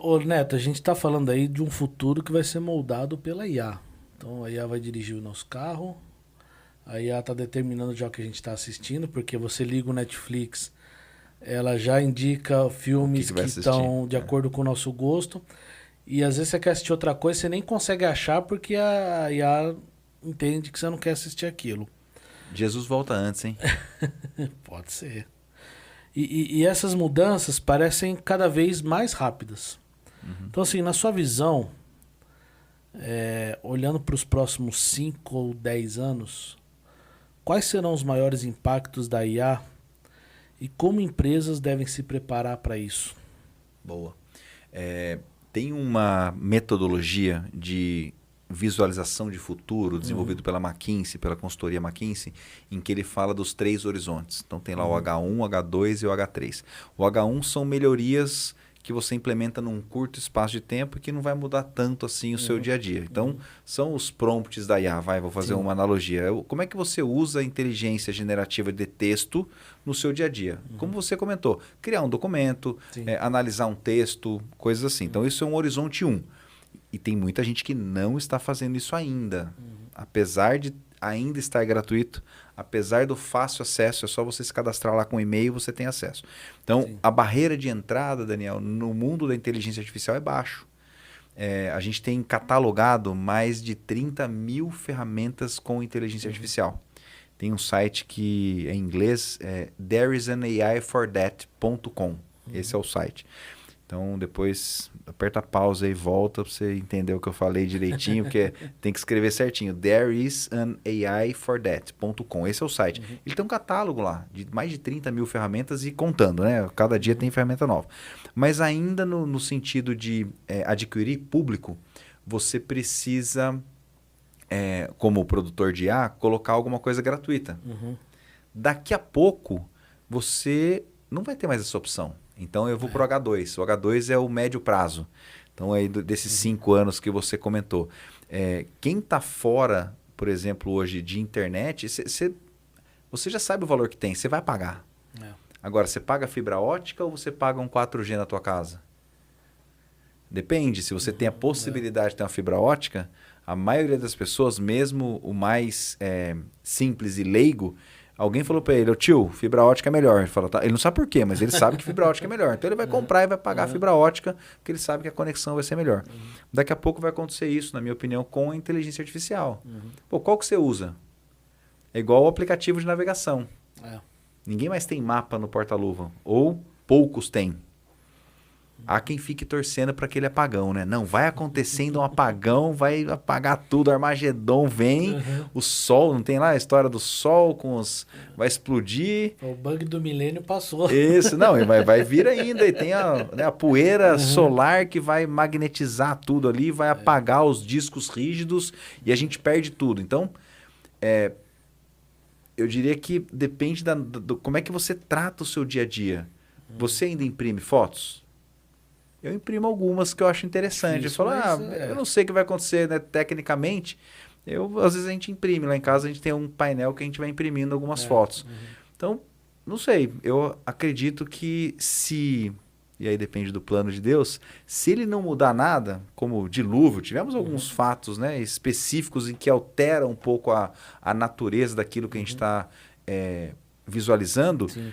Ô, Neto, a gente está falando aí de um futuro que vai ser moldado pela IA. Então a IA vai dirigir o nosso carro, a IA está determinando já o que a gente está assistindo, porque você liga o Netflix, ela já indica O que filmes que vai que assistir? estão de É. acordo com o nosso gosto. E às vezes você quer assistir outra coisa, você nem consegue achar porque a IA entende que você não quer assistir aquilo. Jesus volta antes, hein? Pode ser. E essas mudanças parecem cada vez mais rápidas. Uhum. Então, assim, na sua visão, olhando para os próximos 5 ou 10 anos, quais serão os maiores impactos da IA e como empresas devem se preparar para isso? Boa. Tem uma metodologia de visualização de futuro desenvolvido pela McKinsey, pela consultoria McKinsey, em que ele fala dos 3 horizontes. Então tem lá o H1, o H2 e o H3. O H1 são melhorias que você implementa num curto espaço de tempo e que não vai mudar tanto assim o seu dia a dia. Então, são os prompts da IA. Vou fazer Sim. uma analogia. Como é que você usa a inteligência generativa de texto no seu dia a dia? Como você comentou, criar um documento, Sim. analisar um texto, coisas assim. Então, isso é um horizonte 1. E tem muita gente que não está fazendo isso ainda. Apesar de ainda estar gratuito, apesar do fácil acesso, é só você se cadastrar lá com e-mail e você tem acesso. Então, Sim. a barreira de entrada, Daniel, no mundo da inteligência artificial é baixo. A gente tem catalogado mais de 30 mil ferramentas com inteligência artificial. Tem um site que é em inglês, thereisanaIforthat.com. Esse é o site. Então, depois aperta a pausa e volta para você entender o que eu falei direitinho, porque tem que escrever certinho. ThereisanaIforthat.com. Esse é o site. Ele tem um catálogo lá de mais de 30 mil ferramentas e contando, né? Cada dia tem ferramenta nova. Mas ainda no sentido de adquirir público, você precisa, como produtor de IA, colocar alguma coisa gratuita. Daqui a pouco, você não vai ter mais essa opção. Então, eu vou para o H2. O H2 é o médio prazo. Então, aí desses 5 anos que você comentou. Quem está fora, por exemplo, hoje de internet, você já sabe o valor que tem, você vai pagar. Agora, você paga fibra ótica ou você paga um 4G na tua casa? Depende. Se você tem a possibilidade de ter uma fibra ótica, a maioria das pessoas, mesmo o mais simples e leigo, alguém falou para ele, ô tio, fibra ótica é melhor. Ele falou, tá. Ele não sabe por quê, mas ele sabe que fibra ótica é melhor. Então ele vai comprar e vai pagar a fibra ótica, porque ele sabe que a conexão vai ser melhor. Daqui a pouco vai acontecer isso, na minha opinião, com a inteligência artificial. Pô, qual que você usa? É igual o aplicativo de navegação. Ninguém mais tem mapa no porta-luva. Ou poucos têm. Há quem fique torcendo para aquele apagão, né? Não, vai acontecendo um apagão, vai apagar tudo, Armagedon vem, o sol, não tem lá a história do sol com os... vai explodir. O bug do milênio passou. Isso, não, e vai vir ainda, e tem a poeira solar que vai magnetizar tudo ali, vai apagar os discos rígidos e a gente perde tudo. Então, eu diria que depende como é que você trata o seu dia a dia. Você ainda imprime fotos? Eu imprimo algumas que eu acho interessante. Difícil, Eu falo, eu não sei o que vai acontecer, né, tecnicamente. Às vezes a gente imprime. Lá em casa a gente tem um painel que a gente vai imprimindo algumas fotos. Então, não sei. Eu acredito que e aí depende do plano de Deus, se ele não mudar nada, como o dilúvio, tivemos alguns fatos, né, específicos em que altera um pouco a natureza daquilo que a gente está visualizando. Sim.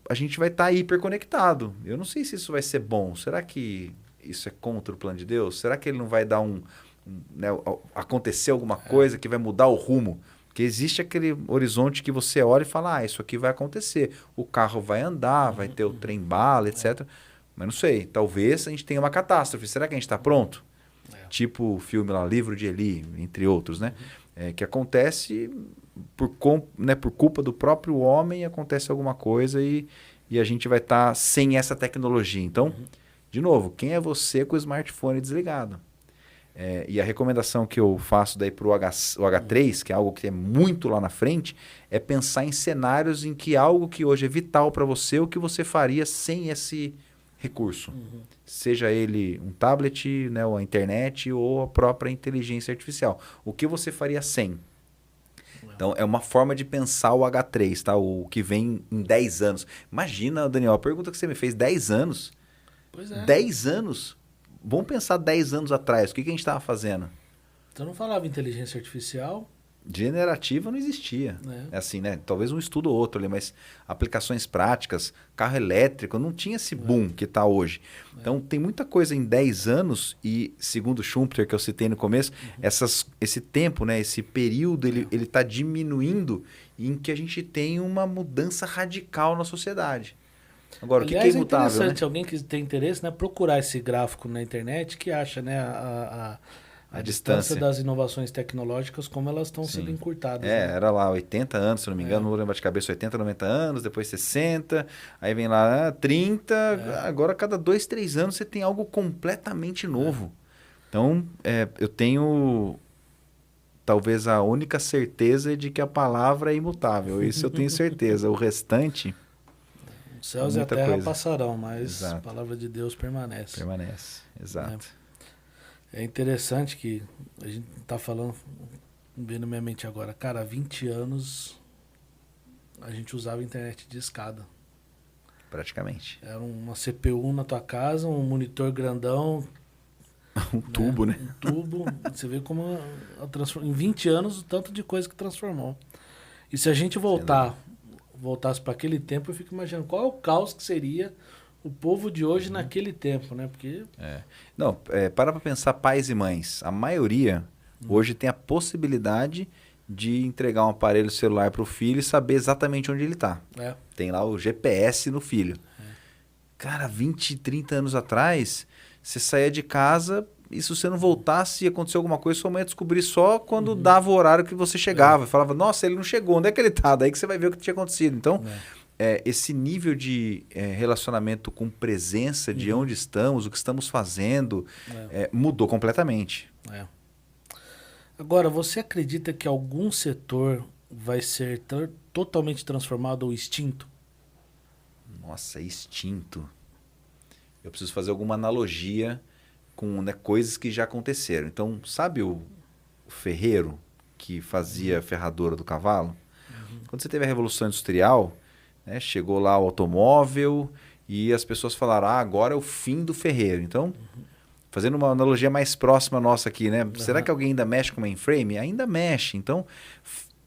A gente vai estar hiperconectado. Eu não sei se isso vai ser bom. Será que isso é contra o plano de Deus? Será que ele não vai dar acontecer alguma coisa que vai mudar o rumo? Porque existe aquele horizonte que você olha e fala, isso aqui vai acontecer. O carro vai andar, vai ter o trem-bala, etc. Mas não sei, talvez a gente tenha uma catástrofe. Será que a gente está pronto? Tipo o filme lá, Livro de Eli, entre outros, né? Que acontece... por culpa do próprio homem, acontece alguma coisa e a gente vai estar sem essa tecnologia. Então, de novo, quem é você com o smartphone desligado? E a recomendação que eu faço daí para o H3, que é algo que é muito lá na frente, é pensar em cenários em que algo que hoje é vital para você, o que você faria sem esse recurso. Seja ele um tablet, né, ou a internet, ou a própria inteligência artificial. O que você faria sem? Então, é uma forma de pensar o H3, tá? O que vem em 10 anos. Imagina, Daniel, a pergunta que você me fez, 10 anos? Pois é. 10 anos? vamos pensar 10 anos atrás, o que a gente estava fazendo? Então não falava inteligência artificial, Generativa não existia. né? É assim, né? Talvez um estudo ou outro ali, mas aplicações práticas, carro elétrico, não tinha esse boom que está hoje. Então, tem muita coisa em 10 anos e, segundo o Schumpeter, que eu citei no começo, esse tempo, né? Esse período, ele está diminuindo em que a gente tem uma mudança radical na sociedade. Agora, o que é Aliás, é imutável, né? interessante, alguém que tem interesse, né, procurar esse gráfico na internet que acha, né, a distância das inovações tecnológicas, como elas estão sendo encurtadas. Né? Era lá 80 anos, se não me engano, não vou lembrar de cabeça, 80, 90 anos, depois 60, aí vem lá 30, agora a cada 2, 3 anos você tem algo completamente novo. Então, eu tenho talvez a única certeza de que a palavra é imutável, isso eu tenho certeza, o restante... Os céus e a terra passarão, mas a palavra de Deus permanece. Permanece, exato. É interessante que a gente tá falando, vendo na minha mente agora, cara, há 20 anos a gente usava internet de escada. Praticamente. Era uma CPU na tua casa, um monitor grandão. Um tubo, né? Um tubo. Você vê como em 20 anos o tanto de coisa que transformou. E se a gente voltasse para aquele tempo, eu fico imaginando qual é o caos que seria o povo de hoje naquele tempo, né? Porque... Não, para pensar pais e mães. A maioria hoje tem a possibilidade de entregar um aparelho celular para o filho e saber exatamente onde ele está. Tem lá o GPS no filho. Cara, 20, 30 anos atrás, você saía de casa e se você não voltasse e acontecer alguma coisa, sua mãe ia descobrir só quando dava o horário que você chegava. Falava, nossa, ele não chegou, onde é que ele está? Daí que você vai ver o que tinha acontecido. Então... esse nível de relacionamento com presença de onde estamos, o que estamos fazendo, mudou completamente. Agora, você acredita que algum setor vai ser totalmente transformado ou extinto? Nossa, extinto. Eu preciso fazer alguma analogia com coisas que já aconteceram. Então, sabe o ferreiro que fazia a ferradura do cavalo? Quando você teve a Revolução Industrial... chegou lá o automóvel e as pessoas falaram, agora é o fim do ferreiro. Então, fazendo uma analogia mais próxima nossa aqui, né? Será que alguém ainda mexe com mainframe? Ainda mexe. Então,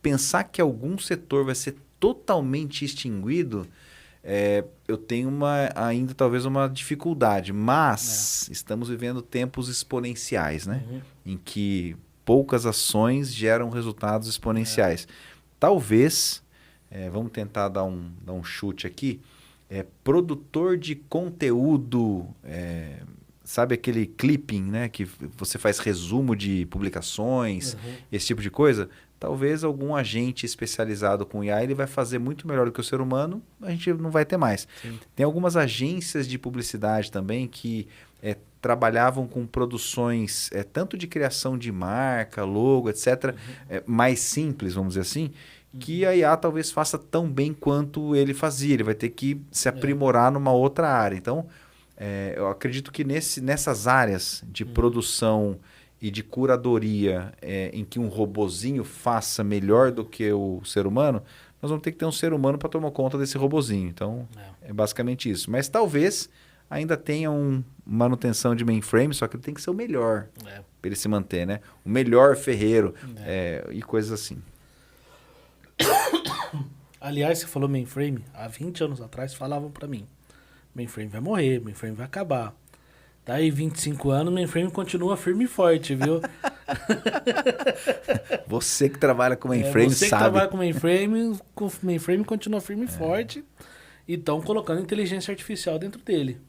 pensar que algum setor vai ser totalmente extinguido, eu tenho ainda talvez uma dificuldade. Mas estamos vivendo tempos exponenciais, né? Em que poucas ações geram resultados exponenciais. Talvez... vamos tentar dar um chute aqui. Produtor de conteúdo, sabe aquele clipping, né? Que você faz resumo de publicações, esse tipo de coisa? Talvez algum agente especializado com IA ele vai fazer muito melhor do que o ser humano, a gente não vai ter mais. Sim. Tem algumas agências de publicidade também que trabalhavam com produções tanto de criação de marca, logo, etc., mais simples, vamos dizer assim, que a IA talvez faça tão bem quanto ele fazia. Ele vai ter que se aprimorar numa outra área. Então, eu acredito que nessas áreas de produção e de curadoria, em que um robozinho faça melhor do que o ser humano, nós vamos ter que ter um ser humano para tomar conta desse robozinho. Então, é basicamente isso. Mas talvez ainda tenha manutenção de mainframe, só que ele tem que ser o melhor para ele se manter, né? O melhor ferreiro e coisas assim. Aliás, você falou mainframe, há 20 anos atrás falavam pra mim, mainframe vai morrer, mainframe vai acabar. Daí 25 anos, mainframe continua firme e forte, viu? Você que trabalha com mainframe você sabe. Você que trabalha com mainframe continua firme e forte e estão colocando inteligência artificial dentro dele.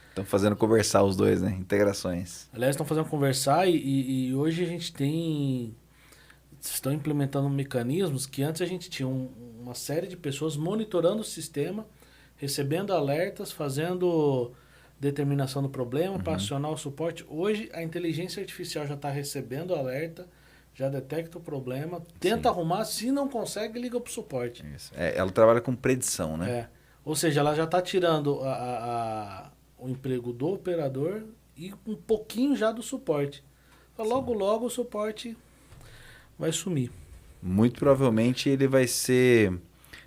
Estão fazendo conversar os dois, né? Integrações. Aliás, estão fazendo conversar e hoje a gente estão implementando mecanismos que antes a gente tinha uma série de pessoas monitorando o sistema, recebendo alertas, fazendo determinação do problema para acionar o suporte. Hoje a inteligência artificial já está recebendo alerta, já detecta o problema, tenta arrumar, se não consegue, liga para o suporte. Isso. Ela trabalha com predição, né? Ou seja, ela já está tirando o emprego do operador e um pouquinho já do suporte. Logo, logo o suporte vai sumir. Muito provavelmente ele vai ser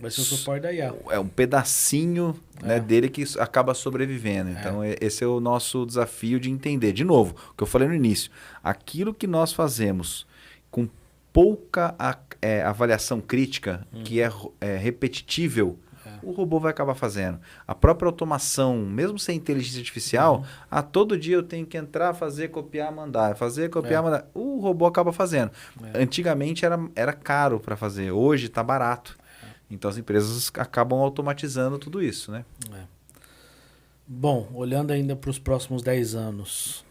Vai ser o suporte da IA. É um pedacinho né, dele que acaba sobrevivendo. Então, esse é o nosso desafio de entender. De novo, o que eu falei no início. Aquilo que nós fazemos com pouca avaliação crítica, que é repetitível, o robô vai acabar fazendo. A própria automação, mesmo sem inteligência artificial, todo dia eu tenho que entrar, fazer, copiar, mandar. Fazer, copiar, mandar. O robô acaba fazendo. Antigamente era caro para fazer. Hoje está barato. Então as empresas acabam automatizando tudo isso, né? Bom, olhando ainda para os próximos 10 anos,